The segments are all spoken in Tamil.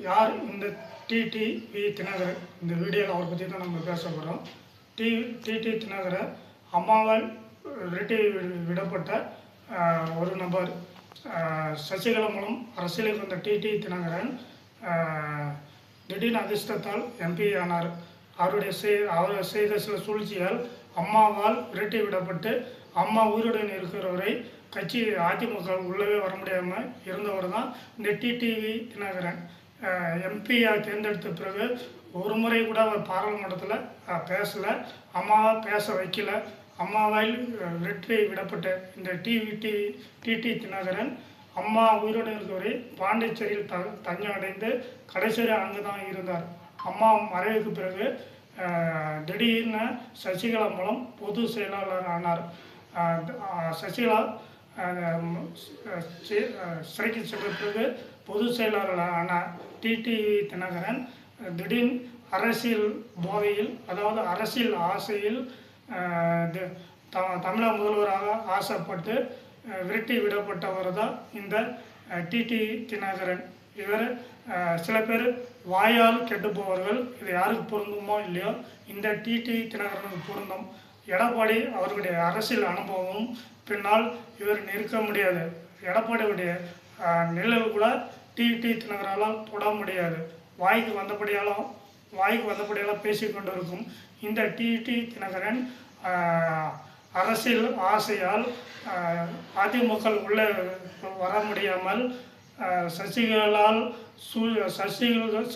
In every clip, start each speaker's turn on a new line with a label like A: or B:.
A: யார் இந்த டிடிவி தினகரன்? இந்த வீடியோவில் அவரை பற்றி தான் நம்ம பேச போகிறோம். டிடி தினகரன் அம்மாவால் விரட்டி விடப்பட்ட ஒரு நபர். சசிகலா மூலம் அரசியலுக்கு வந்த டிடி தினகரன் திடீர்னு அதிர்ஷ்டத்தால் எம்பி ஆனார். அவர் செய்த சில சூழ்ச்சியால் அம்மாவால் விரட்டி விடப்பட்டு அம்மா உயிருடன் இருக்கிறவரை கட்சி அதிமுக உள்ளவே வர முடியாமல் இருந்தவர் தான் இந்த டிடிவி தினகரன். எம்பியாக தேர்ந்தெடுத்த பிறகு ஒரு முறை கூட அவர் பாராளுமன்றத்தில் பேசலை, அம்மாவை பேச வைக்கல. அம்மாவால் வெற்றி விடப்பட்ட இந்த டிடி தினகரன் அம்மா உயிருடன் இருக்கிறவரை பாண்டிச்சேரியில் தஞ்சம் அடைந்து கடைசியில் அங்கு தான் இருந்தார். அம்மா மறைவுக்கு பிறகு திடீர்னு சசிகலா மூலம் பொது செயலாளர் ஆனார். சசிகலா சிறைக்கு சென்ற பிறகு பொது செயலாளர் ஆன டிடிவி தினகரன் திடீர் அரசியல் போதையில், அதாவது அரசியல் ஆசையில் தமிழக முதல்வராக ஆசைப்பட்டு விரட்டி விடப்பட்டவர் தான் இந்த டிடி தினகரன். இவர் சில பேர் வாயால் கெட்டுப்போவர்கள். இது யாருக்கு பொருந்துமோ இல்லையோ, இந்த டிடி தினகரனுக்கு பொருந்தும். எடப்பாடி அவர்களுடைய அரசியல் அனுபவமும் பின்னால் இவர் நிற்க முடியாது. எடப்பாடியுடைய நிழல் கூட டிடி தினகரால் தொட முடியாது. வாய்க்கு வந்தபடியாலும் பேசிக்கொண்டிருக்கும் இந்த டிடி தினகரன் அரசியல் ஆசையால் அதிமுக உள்ளே வர முடியாமல்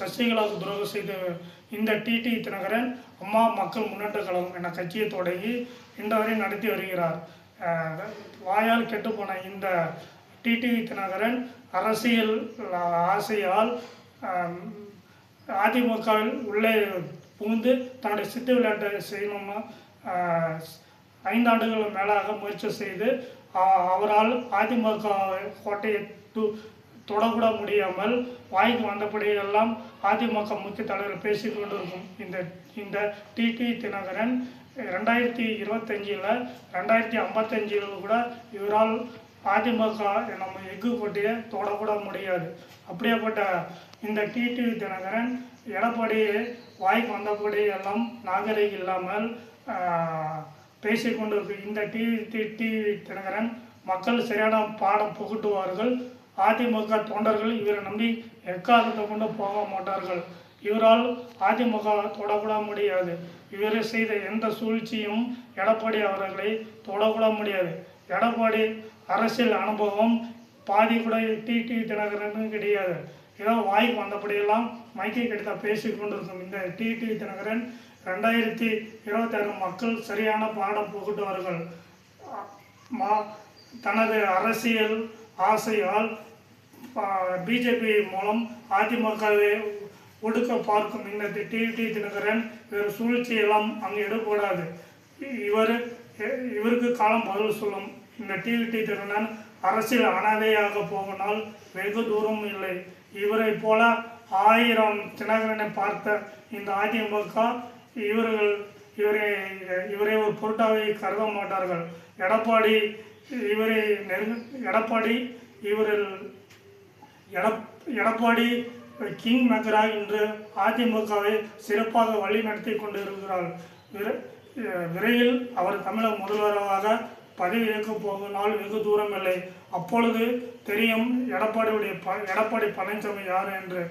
A: சசிகலாவுக்கு துரோகம் செய்த இந்த டிடி தினகரன் அம்மா மக்கள் முன்னேற்ற கழகம் என கட்சியை தொடங்கி இன்றவரை நடத்தி வருகிறார். வாயால் கெட்டுப்போன இந்த டிடி தினகரன் அரசியல் ஆசையால் அதிமுகவில் உள்ளே புகுந்து தன்னுடைய சித்து விளையாட்டை செய்யணும்னு 5 ஆண்டுகள் மேலாக முயற்சி செய்து அவரால் அதிமுக கோட்டையை தொடக்கூட முடியாமல் வாய்க்கு வந்தபடியெல்லாம் அதிமுக முக்கிய தலைவர் பேசிக்கொண்டிருக்கும் இந்த டிடி தினகரன் 2025 2055 கூட இவரால் அதிமுக நம்ம எஃகு போட்டியை தொடக்கூட முடியாது. அப்படியேப்பட்ட இந்த டிடி தினகரன் எடப்பாடியை வாய்க்கு வந்தபடி எல்லாம் நாகரிகம் இல்லாமல் பேசிக்கொண்டிருக்கு. இந்த டிவி தினகரன் மக்கள் சரியான பாடம் புகட்டுவார்கள். அதிமுக தொண்டர்கள் இவரை நம்பி எக்காரணத்தை கொண்டு போக மாட்டார்கள். இவரால் அதிமுக தொடக்கூட முடியாது. இவரை செய்த எந்த சூழ்ச்சியும் எடப்பாடி அவர்களை தொடக்கூட முடியாது. எடப்பாடி அரசியல் அனுபவம் பாதி கூட டிடி தினகரனும் கிடையாது. ஏதோ வாய்க்கு வந்தபடியெல்லாம் மைக்கை கிடைத்தா பேசி கொண்டிருக்கும் இந்த டிடி தினகரன் 2026 மக்கள் சரியான பாடம் புகட்டுவார்கள். தனது அரசியல் ஆசையால் பிஜேபி மூலம் அதிமுகவை ஒடுக்க பார்க்கும் இந்த டிடி தினகரன் வேறு சூழ்ச்சியெல்லாம் அங்கே எடுக்கூடாது. இவருக்கு காலம் பதில் சொல்லும். இந்த டிடி தினகரன் அரசியல் அனாதையாக போகனால் வெகு தூரம் இல்லை. இவரை போல 1000 தினகரனை பார்த்த இந்த அதிமுக இவரை ஒரு பொருட்டாவை கருத மாட்டார்கள். எடப்பாடி கிங் மேக்கராக இன்று அதிமுகவை சிறப்பாக வழி நடத்தி கொண்டு இருக்கிறார். விரைவில் அவர் தமிழக முதல்வராக பதவி ஏற்கப் போகும் நாள் வெகு தூரம் இல்லை. அப்பொழுது தெரியும் எடப்பாடி பழனிசாமி யார் என்று.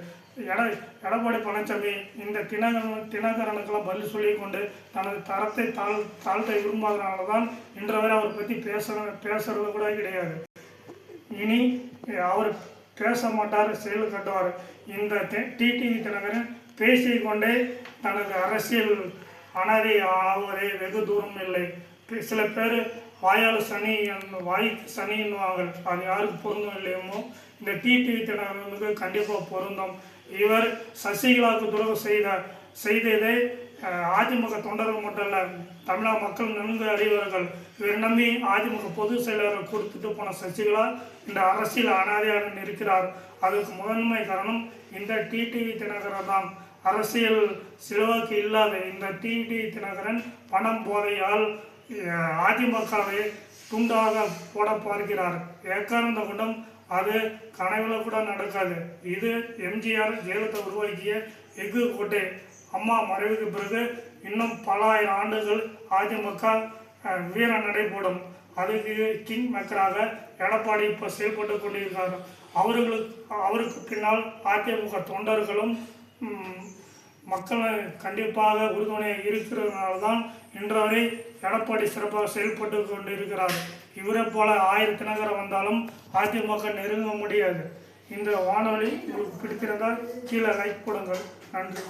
A: எடப்பாடி பழனிசாமி இந்த தினகரனுக்கெல்லாம் பதில் சொல்லி கொண்டு தனது தரத்தை தாழ்த்த விரும்பாதனால தான் இன்று வரை அவர் பற்றி பேசுறது கூட கிடையாது. இனி அவர் பேச மாட்டார், செயல் கட்டுவார். இந்த டிடி தினகரன் பேசிக்கொண்டே தனது அரசியல் அனாதை ஆவதே வெகு தூரம் இல்லை. சில பேர் வாயால் வாய்க்கு சனின்னுவாங்க. அது யாருக்கு பொருந்தும் இல்லையுமோ இந்த டிடி தினகரனுக்கு கண்டிப்பாக பொருந்தும். இவர் சசிகலாவுக்கு துரோகம் செய்ததே அதிமுக தொண்டர்கள் மட்டும் இல்லை, தமிழக மக்கள் நன்கு அறிவார்கள். இவர் நம்பி அதிமுக பொதுச் செயலாளர் கொடுத்துட்டு போன சசிகலா இந்த அரசியல் அனாதையாக இருக்கிறார். அதுக்கு முதன்மை காரணம் இந்த டிடி தினகரன் தான். அரசியல் செல்வாக்கு இல்லாத இந்த டிடி தினகரன் பணம் போதையால் அதிமுகவை துண்டாக போட பார்க்கிறார். எக்காரணத்தை கொண்டும் அது கனவுல கூட நடக்காது. இது எம்ஜிஆர் ஜெயலலிதா உருவாக்கிய எஃகு கோட்டை. அம்மா மறைவுக்கு பிறகு இன்னும் பல ஆயிரம் ஆண்டுகள் அதிமுக வீர நடைபோடும். அதுக்கு கிங் மேக்கராக எடப்பாடி இப்போ செயல்பட்டு கொண்டிருக்கிறார். அவருக்கு பின்னால் அதிமுக தொண்டர்களும் மக்கள் கண்டிப்பாக உறுதுணையாக இருக்கிறதுனால தான் இன்று வரை எடப்பாடி சிறப்பாக செயல்பட்டு கொண்டிருக்கிறார். இவரை போல 1000 தினகரம் வந்தாலும் அதிமுக நெருங்க முடியாது. இந்த வானொலி உங்களுக்கு பிடித்திருந்தால் கீழே லைக் கொடுங்கள். நன்றி.